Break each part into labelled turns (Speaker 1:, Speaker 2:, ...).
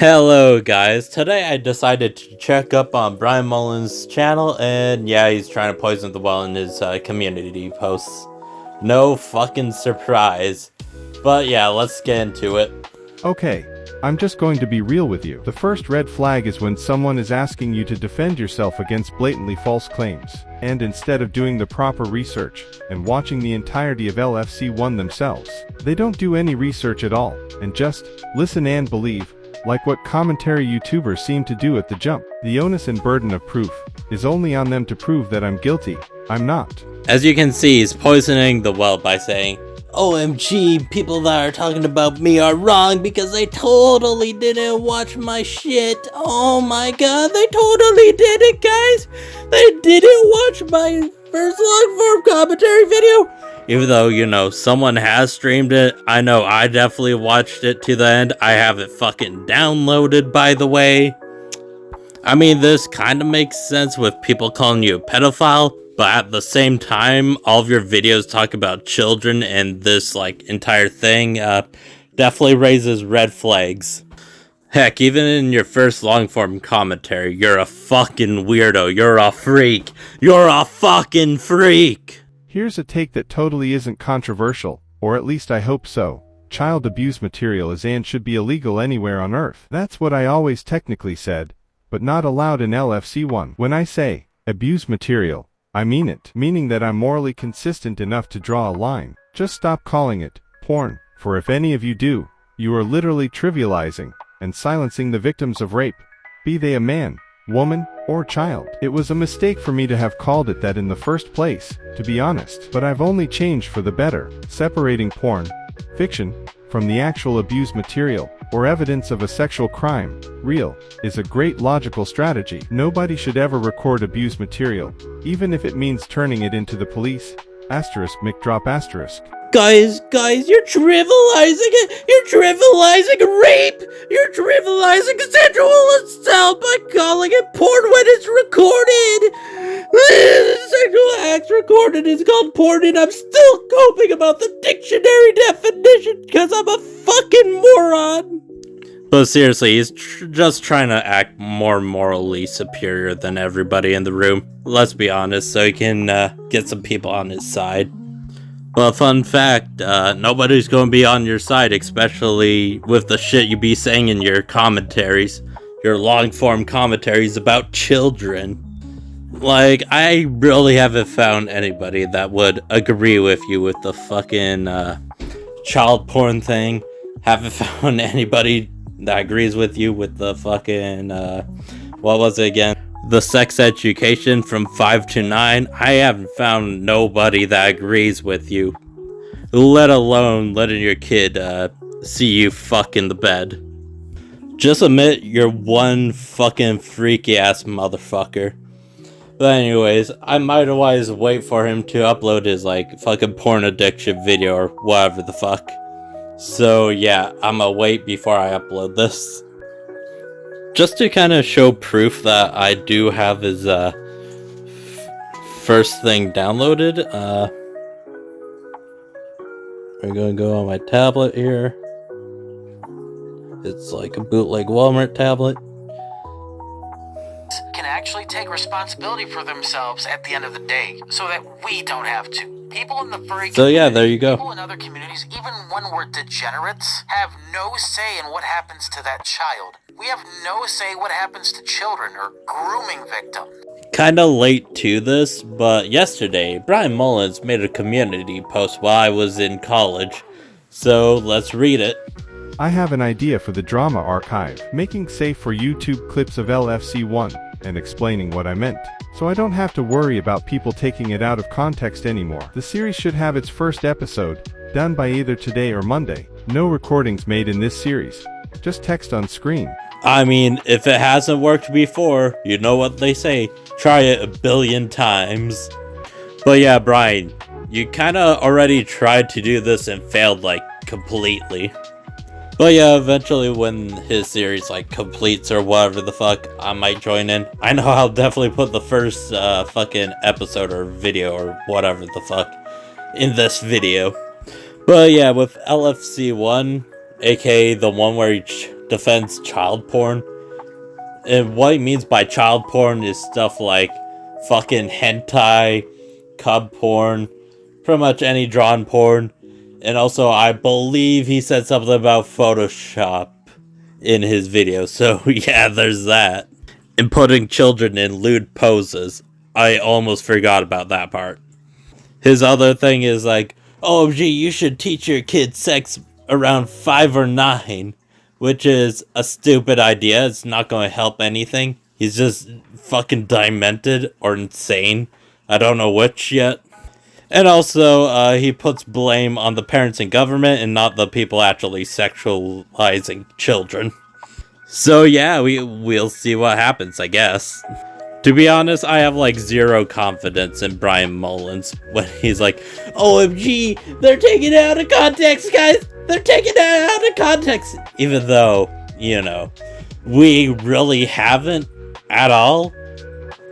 Speaker 1: Hello guys, today I decided to check up on Bryan Mullins' channel, and yeah, he's trying to poison the well in his community posts. No fucking surprise. But yeah, let's get into it.
Speaker 2: Okay, I'm just going to be real with you. The first red flag is when someone is asking you to defend yourself against blatantly false claims, and instead of doing the proper research and watching the entirety of LFC1 themselves, they don't do any research at all, and just listen and believe, like what commentary YouTubers seem to do at the jump. The onus and burden of proof is only on them to prove that I'm guilty. I'm not.
Speaker 1: As you can see, he's poisoning the well by saying, OMG, people that are talking about me are wrong because they totally didn't watch my shit. Oh my god, they totally did it, guys. They didn't watch my first long form commentary video. Even though, you know, someone has streamed it, I know I definitely watched it to the end. I have it fucking downloaded, by the way. I mean, this kind of makes sense with people calling you a pedophile, but at the same time, all of your videos talk about children, and this, like, entire thing definitely raises red flags. Heck, even in your first long-form commentary, you're a fucking weirdo, you're a freak, you're a fucking freak!
Speaker 2: Here's a take that totally isn't controversial, or at least I hope so. Child abuse material is and should be illegal anywhere on Earth. That's what I always technically said, but not allowed in LFC1. When I say abuse material, I mean it, meaning that I'm morally consistent enough to draw a line. Just stop calling it porn, for if any of you do, you are literally trivializing and silencing the victims of rape, be they a man, woman, or child. It was a mistake for me to have called it that in the first place, to be honest, but I've only changed for the better. Separating porn, fiction, from the actual abuse material, or evidence of a sexual crime, real, is a great logical strategy. Nobody should ever record abuse material, even if it means turning it into the police. Asterisk McDrop asterisk.
Speaker 1: Guys, you're trivializing it! You're trivializing rape! You're trivializing sexual assault by calling it porn when it's recorded! Sexual acts recorded is called porn, and I'm still coping about the dictionary definition because I'm a fucking moron! But seriously, he's just trying to act more morally superior than everybody in the room. Let's be honest, so he can get some people on his side. Well, fun fact, nobody's going to be on your side, especially with the shit you be saying in your commentaries. Your long-form commentaries about children. Like, I really haven't found anybody that would agree with you with the fucking child porn thing. Haven't found anybody that agrees with you with the fucking, what was it again? The sex education from 5 to 9. I haven't found nobody that agrees with you. Let alone letting your kid see you fuck in the bed. Just admit you're one fucking freaky ass motherfucker. But anyways, I might otherwise wait for him to upload his like fucking porn addiction video or whatever the fuck. So yeah, I'ma wait before I upload this. Just to kind of show proof that I do have his first thing downloaded, we're gonna go on my tablet here. It's like a bootleg Walmart tablet.
Speaker 3: Can actually take responsibility for themselves at the end of the day, so that we don't have to. People in the furry
Speaker 1: So yeah, there you go.
Speaker 3: People in other communities, even when we're degenerates, have no say in what happens to that child. We have no say what happens to children or grooming victims.
Speaker 1: Kinda late to this, but yesterday, Bryan Mullins made a community post while I was in college. So let's read it.
Speaker 2: I have an idea for the drama archive, making safe for YouTube clips of LFC1, and explaining what I meant, so I don't have to worry about people taking it out of context anymore. The series should have its first episode done by either today or Monday. No recordings made in this series, just text on screen.
Speaker 1: I mean, if it hasn't worked before, you know what they say, try it a billion times. But yeah, Bryan, you kinda already tried to do this and failed like completely. But yeah, eventually when his series like completes or whatever the fuck, I might join in. I know I'll definitely put the first fucking episode or video or whatever the fuck in this video. But yeah, with LFC1, aka the one where he defends child porn. And what he means by child porn is stuff like fucking hentai, cub porn, pretty much any drawn porn. And also, I believe he said something about Photoshop in his video. So, yeah, there's that. And putting children in lewd poses. I almost forgot about that part. His other thing is like, OMG, you should teach your kids sex around 5 or 9. Which is a stupid idea. It's not going to help anything. He's just fucking demented or insane. I don't know which yet. And also, he puts blame on the parents and government and not the people actually sexualizing children. So yeah, we'll see what happens, I guess. To be honest, I have like zero confidence in Bryan Mullins when he's like, OMG, they're taking it out of context, guys! They're taking it out of context! Even though, you know, we really haven't at all.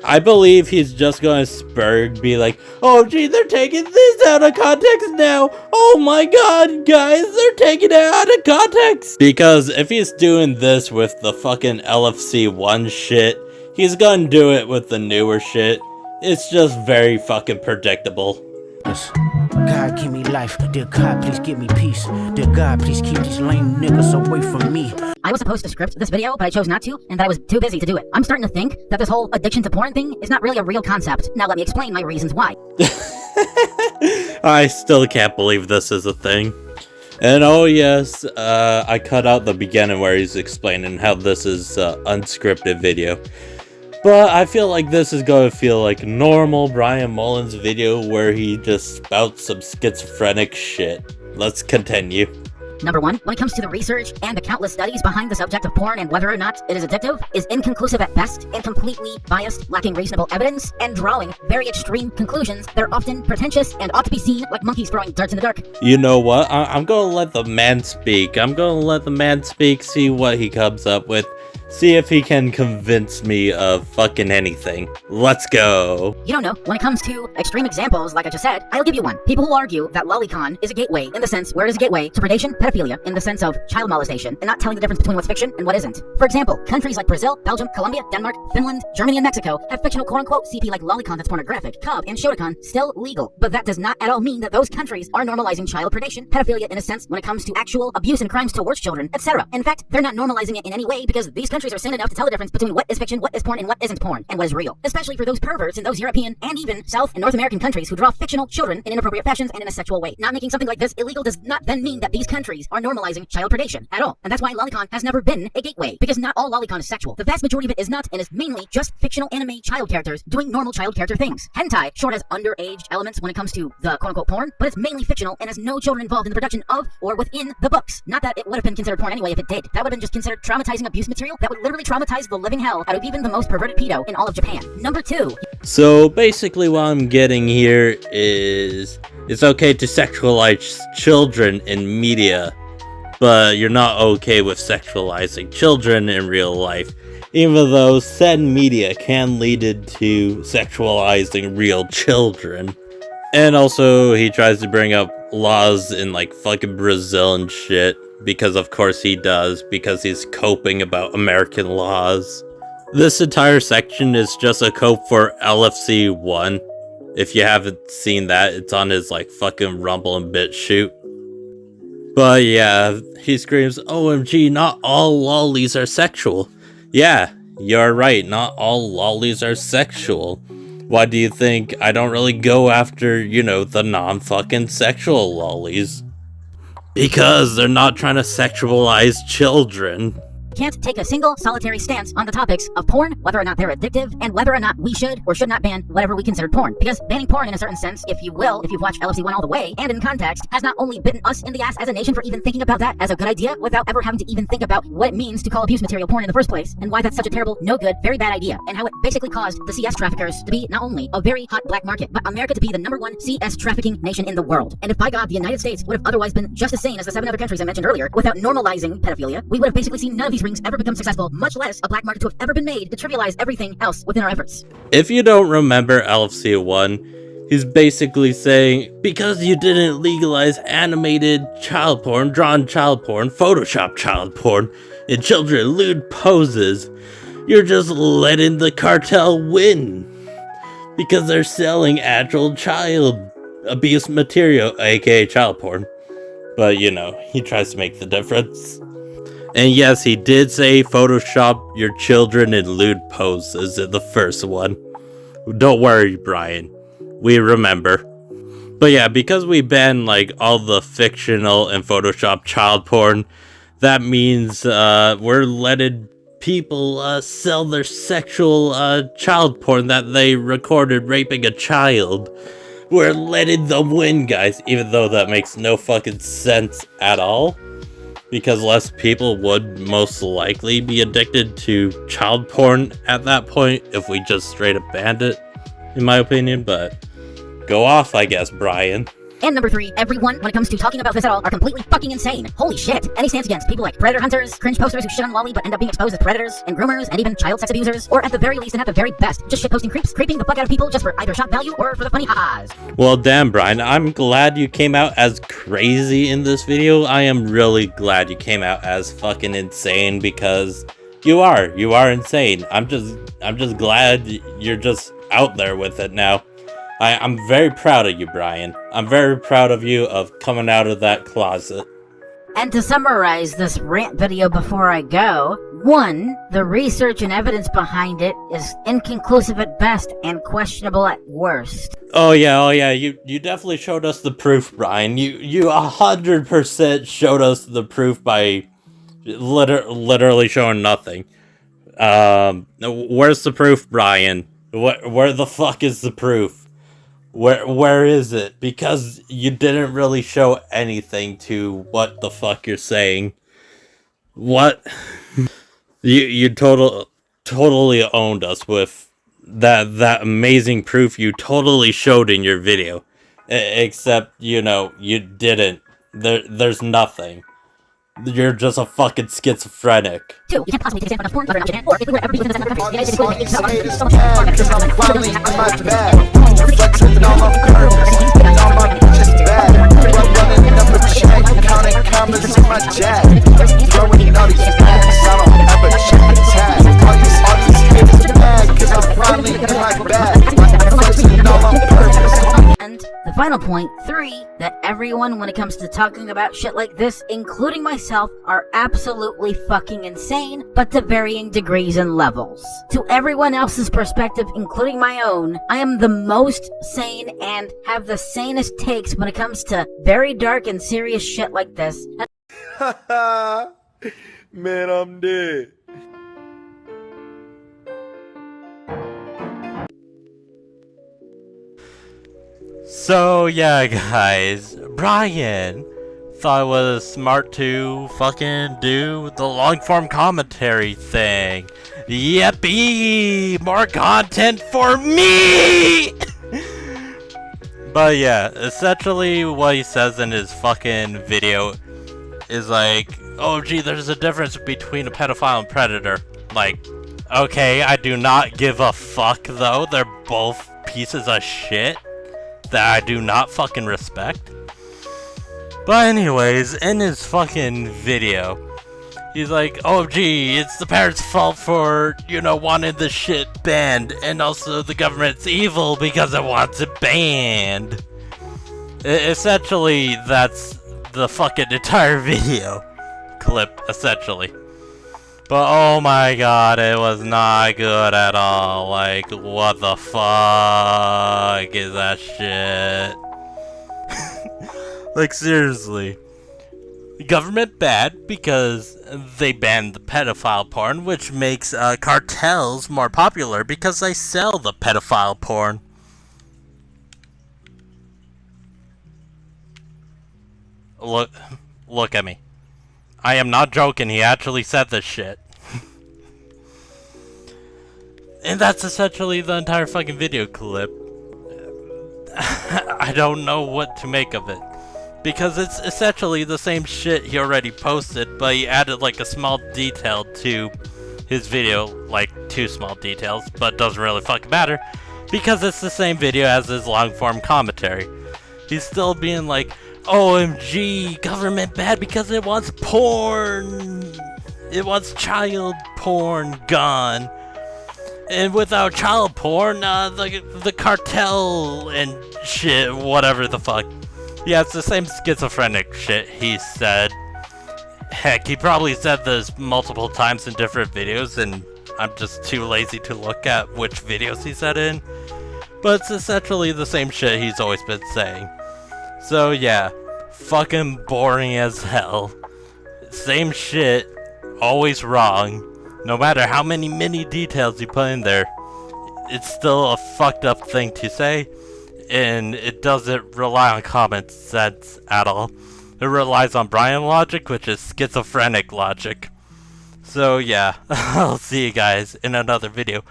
Speaker 1: I believe he's just going to be like, OMG, they're taking this out of context now! Oh my god, guys, they're taking it out of context! Because if he's doing this with the fucking LFC 1 shit, he's gonna do it with the newer shit. It's just very fucking predictable.
Speaker 4: God, give me life. Dear God, please give me peace. Dear God, please keep these lame niggas away from me.
Speaker 5: I was supposed to script this video, but I chose not to, and that I was too busy to do it. I'm starting to think that this whole addiction to porn thing is not really a real concept. Now let me explain my reasons why.
Speaker 1: I still can't believe this is a thing. And oh yes, I cut out the beginning where he's explaining how this is unscripted video. But I feel like this is going to feel like a normal Bryan Mullins video where he just spouts some schizophrenic shit. Let's continue.
Speaker 5: Number 1, when it comes to the research and the countless studies behind the subject of porn and whether or not it is addictive, is inconclusive at best and completely biased, lacking reasonable evidence, and drawing very extreme conclusions that are often pretentious and ought to be seen like monkeys throwing darts in the dark.
Speaker 1: You know what? I'm going to let the man speak. I'm going to let the man speak, see what he comes up with. See if he can convince me of fucking anything. Let's go.
Speaker 5: You don't know. When it comes to extreme examples, like I just said, I'll give you one. People who argue that lolicon is a gateway in the sense where it is a gateway to predation, pedophilia, in the sense of child molestation, and not telling the difference between what's fiction and what isn't. For example, countries like Brazil, Belgium, Colombia, Denmark, Finland, Germany, and Mexico have fictional quote-unquote CP like lolicon that's pornographic, cub, and shotacon still legal. But that does not at all mean that those countries are normalizing child predation, pedophilia in a sense when it comes to actual abuse and crimes towards children, etc. In fact, they're not normalizing it in any way because these countries are sane enough to tell the difference between what is fiction, what is porn, and what isn't porn, and what is real. Especially for those perverts in those European and even South and North American countries who draw fictional children in inappropriate fashions and in a sexual way. Not making something like this illegal does not then mean that these countries are normalizing child predation at all. And that's why lolicon has never been a gateway, because not all lolicon is sexual. The vast majority of it is not, and is mainly just fictional anime child characters doing normal child character things. Hentai, short as underage elements when it comes to the quote-unquote porn, but it's mainly fictional and has no children involved in the production of or within the books. Not that it would have been considered porn anyway if it did. That would have been just considered traumatizing abuse material that would literally traumatize the living hell out of even the most perverted pedo in all of Japan. Number 2.
Speaker 1: So basically what I'm getting here is it's okay to sexualize children in media, but you're not okay with sexualizing children in real life, even though said media can lead into sexualizing real children. And also he tries to bring up laws in like fucking Brazil and shit, because of course he does, because he's coping about American laws. This entire section is just a cope for LFC 1. If you haven't seen that, it's on his like fucking Rumble and BitChute. But yeah, he screams, OMG, not all lollies are sexual. Yeah, you're right, not all lollies are sexual. Why do you think I don't really go after, you know, the non-fucking sexual lollies? Because they're not trying to sexualize children.
Speaker 5: Can't take a single solitary stance on the topics of porn, whether or not they're addictive, and whether or not we should or should not ban whatever we consider porn. Because banning porn in a certain sense, if you will, if you've watched LFC 1 all the way, and in context, has not only bitten us in the ass as a nation for even thinking about that as a good idea, without ever having to even think about what it means to call abuse material porn in the first place, and why that's such a terrible, no good, very bad idea, and how it basically caused the CS traffickers to be not only a very hot black market, but America to be the #1 CS trafficking nation in the world. And if by God, the United States would have otherwise been just as sane as the 7 other countries I mentioned earlier, without normalizing pedophilia, we would have basically seen none of these rings ever become successful, much less a black market to have ever been made to trivialize everything else within our efforts.
Speaker 1: If you don't remember LFC 1, He's basically saying, because you didn't legalize animated child porn, drawn child porn, Photoshop child porn, and children lewd poses, you're just letting the cartel win. Because they're selling actual child abuse material, aka child porn. But you know, he tries to make the difference. And yes, he did say Photoshop your children in lewd poses in the first one. Don't worry, Bryan. We remember. But yeah, because we ban like all the fictional and Photoshop child porn, that means we're letting people sell their sexual child porn that they recorded raping a child. We're letting them win, guys, even though that makes no fucking sense at all. Because less people would most likely be addicted to child porn at that point if we just straight up banned it, in my opinion, but go off, I guess, Bryan.
Speaker 5: And number 3, everyone, when it comes to talking about this at all, are completely fucking insane. Holy shit. Any stance against people like predator hunters, cringe posters who shit on Wally but end up being exposed as predators, and groomers, and even child sex abusers, or at the very least and at the very best, just shitposting creeps, creeping the fuck out of people just for either shock value or for the funny ha-has.
Speaker 1: Well, damn, Bryan, I'm glad you came out as crazy in this video. I am really glad you came out as fucking insane, because you are insane. I'm just glad you're just out there with it now. I'm very proud of you, Bryan. I'm very proud of you of coming out of that closet.
Speaker 5: And to summarize this rant video before I go, 1, the research and evidence behind it is inconclusive at best and questionable at worst.
Speaker 1: Oh yeah, you definitely showed us the proof, Bryan. You 100% showed us the proof by literally showing nothing. Where's the proof, Bryan? Where the fuck is the proof? Where is it? Because you didn't really show anything to what the fuck you're saying. What? You totally owned us with that amazing proof you totally showed in your video. Except, you know, you didn't. There's nothing. You're just a fucking schizophrenic.
Speaker 5: 2, you can't possibly take a stand for enough porn, whether or not you can, or if we were ever be within the country, the United States would make so much
Speaker 6: Finally in my bag, flexing all on purpose, and all my bitches bad. Running up a check, counting commas in my jack, throwing all these bags, I don't ever check the tag. All these haters mad, cause I'm finally in my bag, flexing all on purpose.
Speaker 5: And the final point, 3, that everyone, when it comes to talking about shit like this, including myself, are absolutely fucking insane, but to varying degrees and levels. To everyone else's perspective, including my own, I am the most sane and have the sanest takes when it comes to very dark and serious shit like this.
Speaker 6: Man, I'm dead.
Speaker 1: So yeah, guys, Bryan thought it was smart to fucking do the long form commentary thing. Yippee! More content for me! But yeah, essentially what he says in his fucking video is like, oh gee, there's a difference between a pedophile and predator. Like, okay, I do not give a fuck though, they're both pieces of shit that I do not fucking respect. But anyways, in his fucking video, he's like, oh gee, it's the parents' fault for, you know, wanting this shit banned, and also the government's evil because it wants it banned. Essentially, that's the fucking entire video clip, essentially. But oh my god, it was not good at all. Like, what the fuck is that shit? Like, seriously. Government bad because they banned the pedophile porn, which makes cartels more popular because they sell the pedophile porn. Look at me. I am not joking, he actually said this shit. And that's essentially the entire fucking video clip. I don't know what to make of it. Because it's essentially the same shit he already posted, but he added like a small detail to his video. Like 2 small details, but doesn't really fucking matter.
Speaker 7: because it's the same video as his long-form commentary. He's still being like, OMG, government bad because it wants porn. It wants child porn gone. And without child porn, the cartel and shit, whatever the fuck. Yeah, it's the same schizophrenic shit he said. Heck, he probably said this multiple times in different videos, and I'm just too lazy to look at which videos he said in. But it's essentially the same shit he's always been saying. So yeah, fucking boring as hell. Same shit, always wrong. No matter how many details you put in there, it's still a fucked up thing to say, and it doesn't rely on common sense at all. It relies on Bryan logic, which is schizophrenic logic. So yeah, I'll see you guys in another video.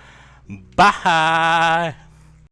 Speaker 7: Bye!